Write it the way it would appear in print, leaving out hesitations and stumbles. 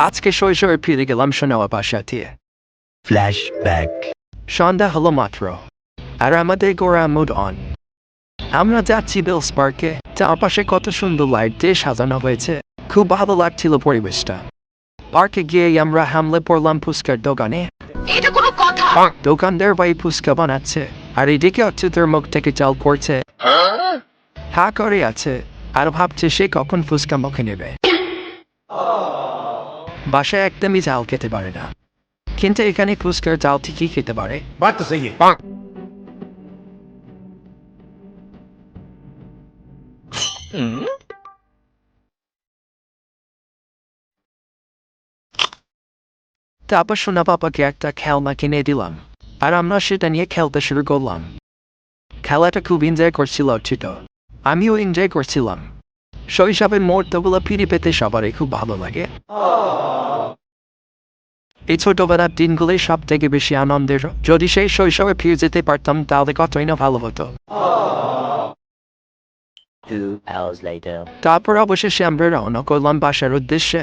আজকে শৈশবে ফিরে গেলাম সোনাওয়া বাসাতে। Flashback. সন্ধ্যা হলো মাত্র, আর আমাদের গোড়া মুড অন। আমরা যাচ্ছি বেলস পার্কে, চারপাশে কত সুন্দর লাইট দিয়ে সাজানো হয়েছে, খুব ভালো লাগছিল পরিবেশটা। পার্কে গিয়ে আমরা হামলে পড়লাম ফুচকার দোকানে। এটা কোনো কথা? দোকানদার ভাই ফুচকা বানাচ্ছে, আর এদিকে অচ্যুতের মুখ থেকে চাল পড়ছে। হা করে আছে, আর ভাবছে সে কখন ফুচকা মুখে নেবে। বাসায় একদমই চাল খেতে পারে না, কিন্তু এখানে ফুচকার চাল ঠিকই খেতে পারে। बात तो सही है. তারপর সোনা পাপাকে একটা খেলনা কিনে দিলাম, আর আমরা সেটা নিয়ে খেলতে শুরু করলাম। খেলাটা খুব এনজয় করছিল অচ্যুত, আমিও এনজয় করছিলাম। শৈশবের মুহূর্তগুলো ফিরে পেতে সবারই খুব ভালো লাগে। এই ছোটবেলার দিনগুলোই সব থেকে বেশি আনন্দের। যদি সেই শৈশবে ফিরে যেতে পারতাম তাহলে কতই না ভালো হতো। 2 hours later. তারপর অবশেষে আমরা রওনা করলাম বাসার উদ্দেশ্যে।